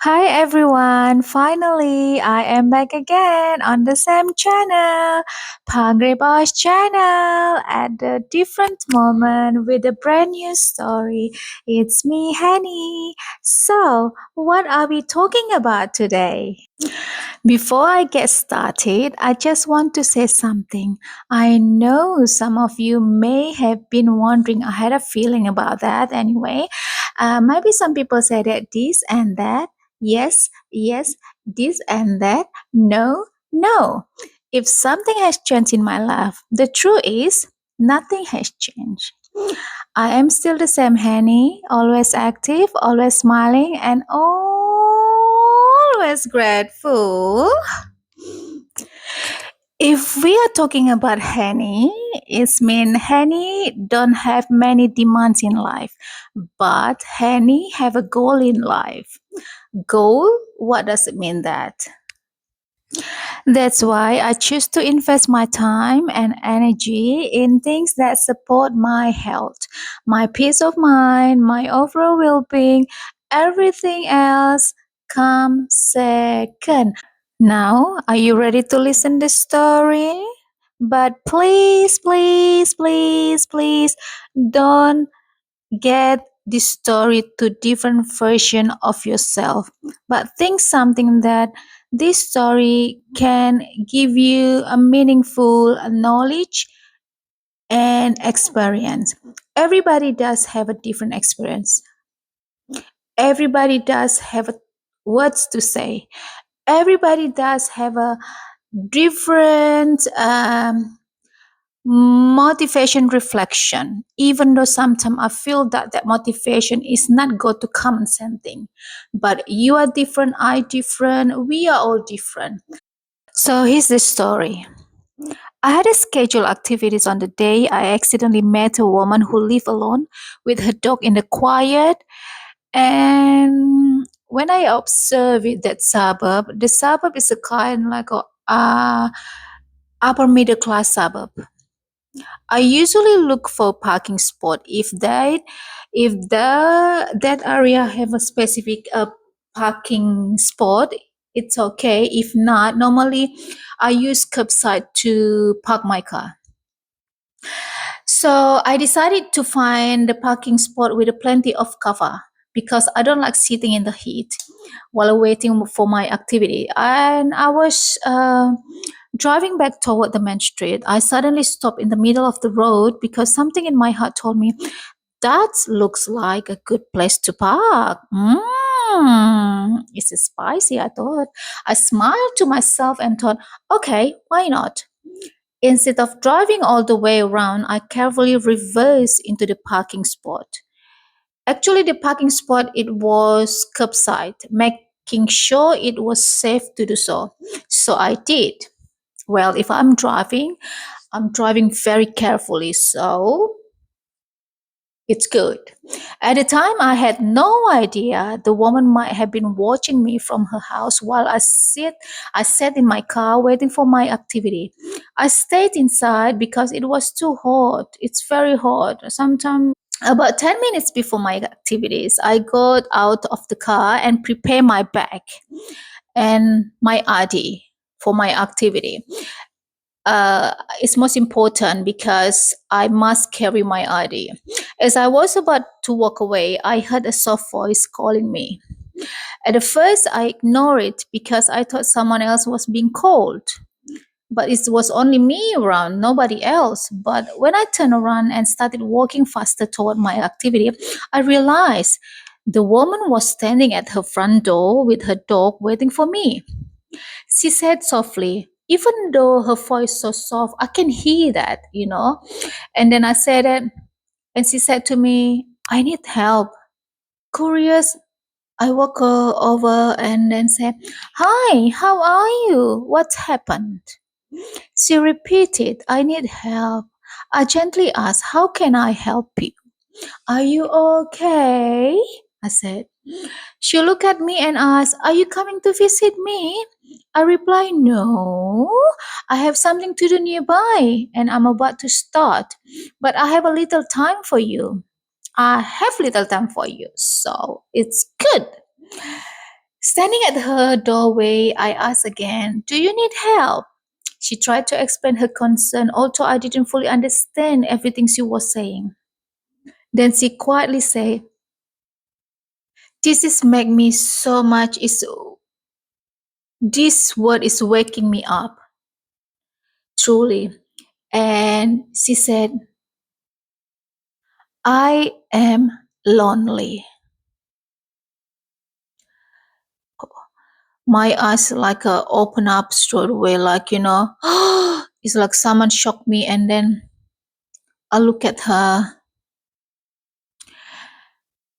Hi everyone, finally I am back again on the same channel, Hungry Boys channel, at a different moment with a brand new story. It's me, Henny. So, what are we talking about today? Before I get started, I just want to say something. I know some of you may have been wondering, I had a feeling about that anyway. Maybe some people say that this and that, yes, yes, this and that, no, no. If something has changed in my life, the truth is, nothing has changed. I am still the same Henny, always active, always smiling, and always grateful. If we are talking about Henny, it means Henny don't have many demands in life, but Henny have a goal in life. Goal? What does it mean that? That's why I choose to invest my time and energy in things that support my health, my peace of mind, my overall well being. Everything else comes second. Now, are you ready to listen the story? But please, please, please, please don't get this story to different version of yourself, but think something that this story can give you a meaningful knowledge and experience. Everybody does have a different experience. Everybody does have words to say. Everybody does have a different motivation reflection, even though sometimes I feel that that motivation is not go to common sense thing, but you are different, I different, we are all different. So here's the story. I had a scheduled activities on the day I accidentally met a woman who lived alone with her dog in the quiet. And when I observed that suburb, the suburb is a kind like a upper middle class suburb. I usually look for parking spot if that area have a specific parking spot, it's okay. If not, normally I use curbside to park my car. So I decided to find the parking spot with plenty of cover because I don't like sitting in the heat while waiting for my activity. And I was driving back toward the main street. I suddenly stopped in the middle of the road because something in my heart told me that looks like a good place to park. It's spicy, I thought. I smiled to myself and thought, okay, why not? Instead of driving all the way around, I carefully reversed into the parking spot. Actually, the parking spot it was curbside, making sure it was safe to do so. So I did. Well, if I'm driving very carefully, so it's good. At the time, I had no idea the woman might have been watching me from her house while I sat in my car waiting for my activity. I stayed inside because it was too hot. It's very hot. Sometimes about 10 minutes before my activities, I got out of the car and prepared my bag and my ID for my activity. It's most important because I must carry my ID. As I was about to walk away, I heard a soft voice calling me. At the first, I ignored it because I thought someone else was being called. But it was only me around, nobody else. But when I turned around and started walking faster toward my activity, I realized the woman was standing at her front door with her dog waiting for me. She said softly, even though her voice so soft, I can hear that. And then I said it, and she said to me, I need help. Curious, I walked over and then said, hi, how are you? What happened? She repeated, I need help. I gently asked, how can I help you? Are you okay? I said. She looked at me and asked, are you coming to visit me? I replied, no. I have something to do nearby and I'm about to start. But I have a little time for you. I have little time for you. So it's good. Standing at her doorway, I asked again, "Do you need help?" She tried to explain her concern, although I didn't fully understand everything she was saying. Then she quietly said, "This is make me so much is this word is waking me up, truly." And she said, "I am lonely." My eyes like open up straight away, like it's like someone shocked me, and then I look at her.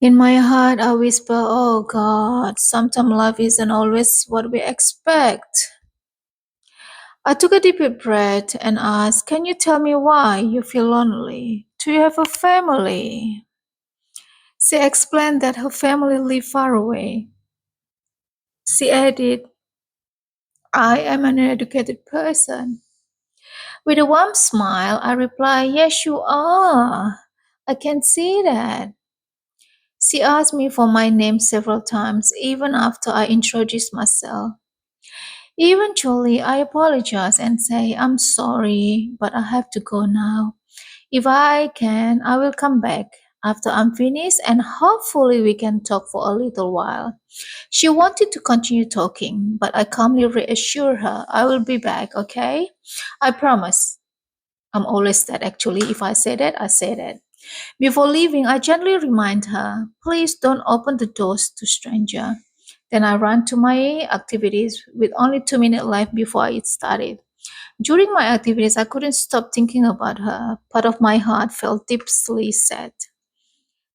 In my heart, I whisper, "Oh God, sometimes life isn't always what we expect." I took a deep breath and asked, "Can you tell me why you feel lonely? Do you have a family?" She explained that her family lived far away. She added, "I am an educated person." With a warm smile, I replied, "Yes, you are. I can see that." She asked me for my name several times, even after I introduced myself. Eventually, I apologize and say, "I'm sorry, but I have to go now. If I can, I will come back after I'm finished and hopefully we can talk for a little while." She wanted to continue talking, but I calmly reassured her, "I will be back, okay? I promise." I'm always that actually. If I say that, I say that. Before leaving, I gently remind her, "Please don't open the doors to stranger." Then I ran to my activities with only 2 minutes left before it started. During my activities, I couldn't stop thinking about her. Part of my heart felt deeply sad.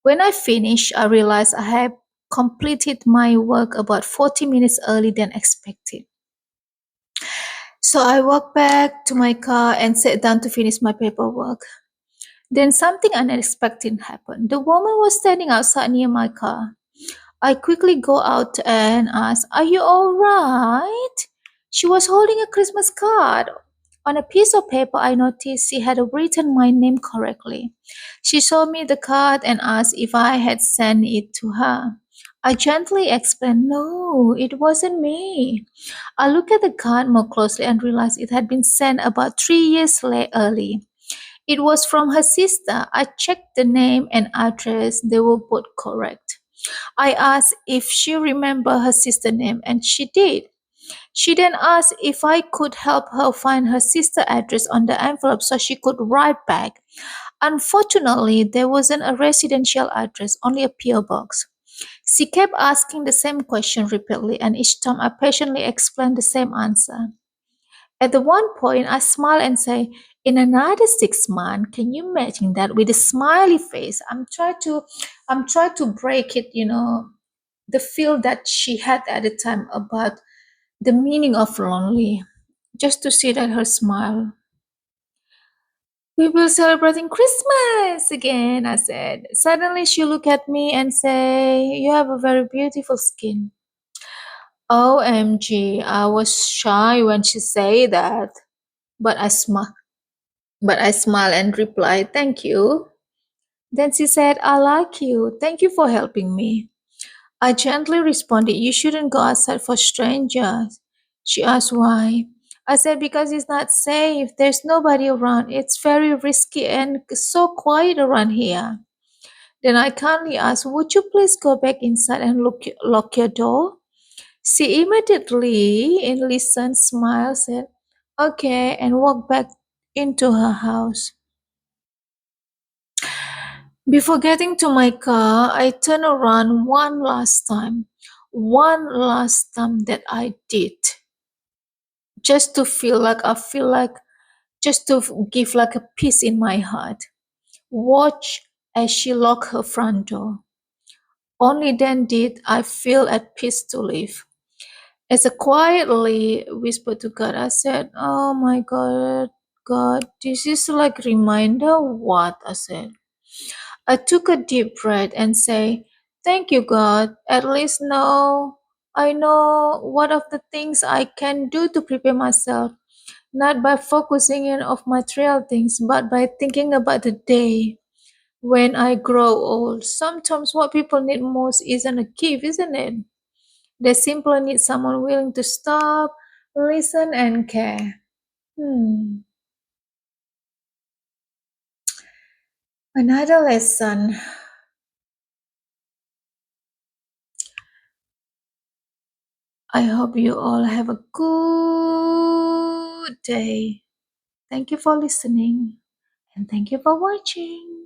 When I finished, I realized I had completed my work about 40 minutes early than expected. So I walked back to my car and sat down to finish my paperwork. Then something unexpected happened. The woman was standing outside near my car. I quickly go out and ask, "Are you all right?" She was holding a Christmas card. On a piece of paper, I noticed she had written my name correctly. She showed me the card and asked if I had sent it to her. I gently explained, "No, it wasn't me." I looked at the card more closely and realized it had been sent about 3 years early. It was from her sister. I checked the name and address. They were both correct. I asked if she remembered her sister's name, and she did. She then asked if I could help her find her sister's address on the envelope so she could write back. Unfortunately, there wasn't a residential address, only a P.O. box. She kept asking the same question repeatedly, and each time I patiently explained the same answer. At the one point, I smile and say, "In another 6 months." Can you imagine that with a smiley face? I'm trying to break it, the feel that she had at the time about the meaning of lonely, just to see that her smile. "We will celebrating Christmas again," I said. Suddenly she looked at me and say, "You have a very beautiful skin." OMG, I was shy when she said that, but I smiled and replied, "Thank you." Then she said, "I like you. Thank you for helping me." I gently responded, "You shouldn't go outside for strangers." She asked why. I said, "Because it's not safe. There's nobody around. It's very risky and so quiet around here." Then I kindly asked, "Would you please go back inside and lock your door?" She immediately, in listened, smiled, said, "Okay," and walked back into her house. Before getting to my car, I turned around one last time. One last time that I did. Just to just to give like a peace in my heart. Watch as she locked her front door. Only then did I feel at peace to live. As I quietly whispered to God, I said, "Oh my God, God, this is like reminder what?" I said. I took a deep breath and say, "Thank you, God. At least now I know what of the things I can do to prepare myself, not by focusing in of material things, but by thinking about the day when I grow old. Sometimes what people need most isn't a gift, isn't it? They simply need someone willing to stop, listen, and care. Hmm. Another lesson. I hope you all have a good day. Thank you for listening and thank you for watching.